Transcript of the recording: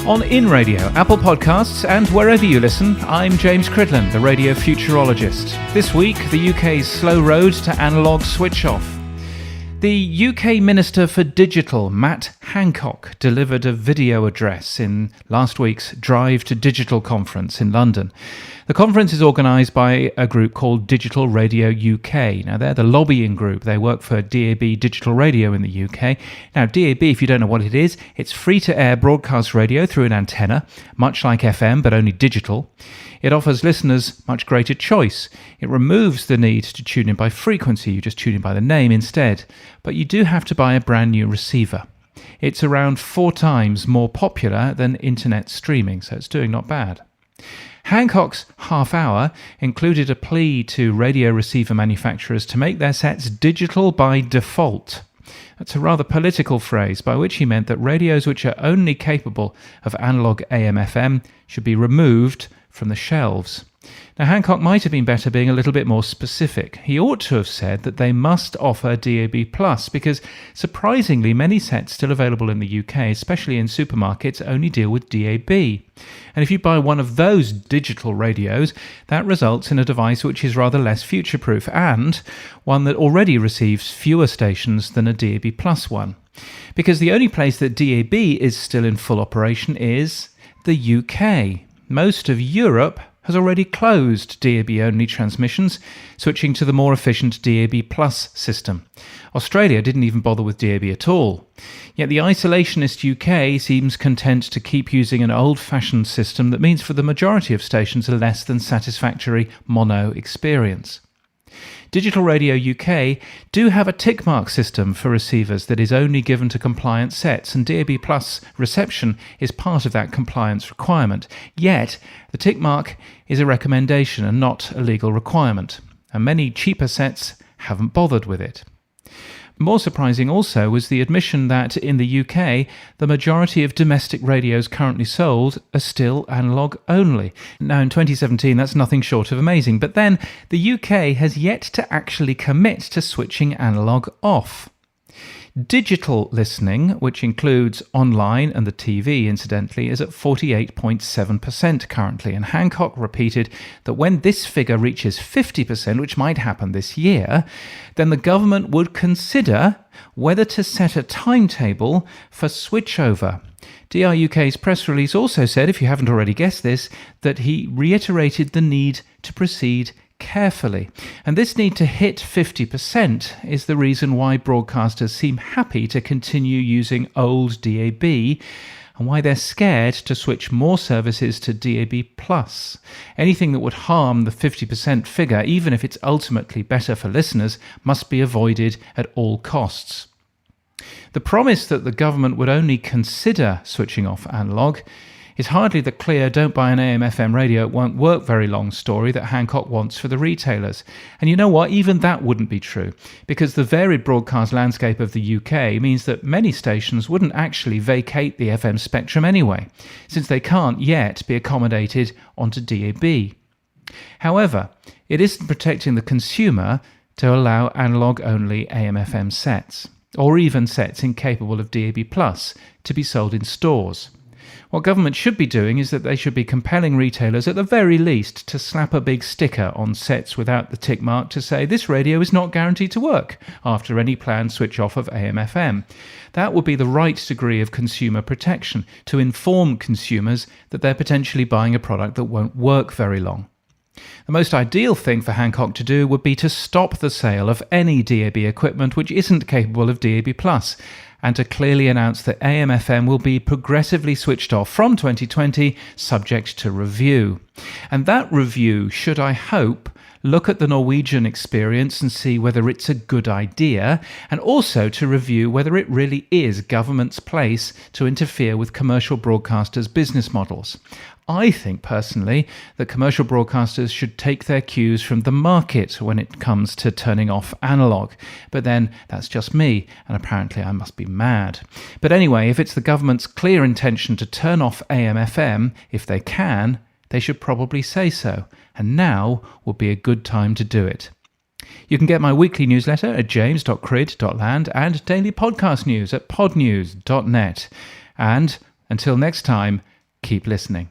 On In Radio, Apple Podcasts, and wherever you listen, I'm James Crid.land, the radio futurologist. This week, the UK's slow road to analogue switch-off. The UK Minister for Digital, Matt Hancock, delivered a video address in last week's Drive to Digital conference in London. The conference is organised by a group called Digital Radio UK. Now, they're the lobbying group. They work for DAB Digital Radio in the UK. Now, DAB, if you don't know what it is, it's free-to-air broadcast radio through an antenna, much like FM, but only digital. It offers listeners much greater choice. It removes the need to tune in by frequency. You just tune in by the name instead. But you do have to buy a brand new receiver. It's around 4 times more popular than internet streaming, so it's doing not bad. Hancock's half hour included a plea to radio receiver manufacturers to make their sets digital by default. That's a rather political phrase, by which he meant that radios which are only capable of analog AM/FM should be removed from the shelves. Now, Hancock might have been better being a little bit more specific. He ought to have said that they must offer DAB+, because surprisingly many sets still available in the UK, especially in supermarkets, only deal with DAB. And if you buy one of those digital radios, that results in a device which is rather less future-proof and one that already receives fewer stations than a DAB+ one. Because the only place that DAB is still in full operation is the UK. Most of Europe has already closed DAB-only transmissions, switching to the more efficient DAB+ system. Australia didn't even bother with DAB at all. Yet the isolationist UK seems content to keep using an old-fashioned system that means for the majority of stations a less than satisfactory mono experience. Digital Radio UK do have a tick mark system for receivers that is only given to compliant sets, and DAB+ reception is part of that compliance requirement. Yet, the tick mark is a recommendation and not a legal requirement, and many cheaper sets haven't bothered with it. More surprising also was the admission that in the UK, the majority of domestic radios currently sold are still analogue only. Now in 2017, that's nothing short of amazing, but then the UK has yet to actually commit to switching analogue off. Digital listening, which includes online and the TV, incidentally, is at 48.7% currently, and Hancock repeated that when this figure reaches 50%, which might happen this year, then the government would consider whether to set a timetable for switchover. DRUK's press release also said, if you haven't already guessed this, that he reiterated the need to proceed carefully. And this need to hit 50% is the reason why broadcasters seem happy to continue using old DAB and why they're scared to switch more services to DAB+. Anything that would harm the 50% figure, even if it's ultimately better for listeners, must be avoided at all costs. The promise that the government would only consider switching off analogue is hardly the clear don't buy an AM/FM radio, it won't work very long story that Hancock wants for the retailers. And you know what, even that wouldn't be true, because the varied broadcast landscape of the UK means that many stations wouldn't actually vacate the FM spectrum anyway, since they can't yet be accommodated onto DAB. However, it isn't protecting the consumer to allow analogue-only AM/FM sets, or even sets incapable of DAB+, to be sold in stores. What government should be doing is that they should be compelling retailers at the very least to slap a big sticker on sets without the tick mark to say this radio is not guaranteed to work after any planned switch off of AM/FM. That would be the right degree of consumer protection, to inform consumers that they're potentially buying a product that won't work very long. The most ideal thing for Hancock to do would be to stop the sale of any DAB equipment which isn't capable of DAB+, and to clearly announce that AM/FM will be progressively switched off from 2020, subject to review. And that review should, I hope, look at the Norwegian experience and see whether it's a good idea, and also to review whether it really is government's place to interfere with commercial broadcasters' business models. I think personally that commercial broadcasters should take their cues from the market when it comes to turning off analogue. But then that's just me, and apparently I must be mad. But anyway, if it's the government's clear intention to turn off AM/FM, if they can, they should probably say so. And now would be a good time to do it. You can get my weekly newsletter at james.crid.land and daily podcast news at podnews.net. And until next time, Keep listening.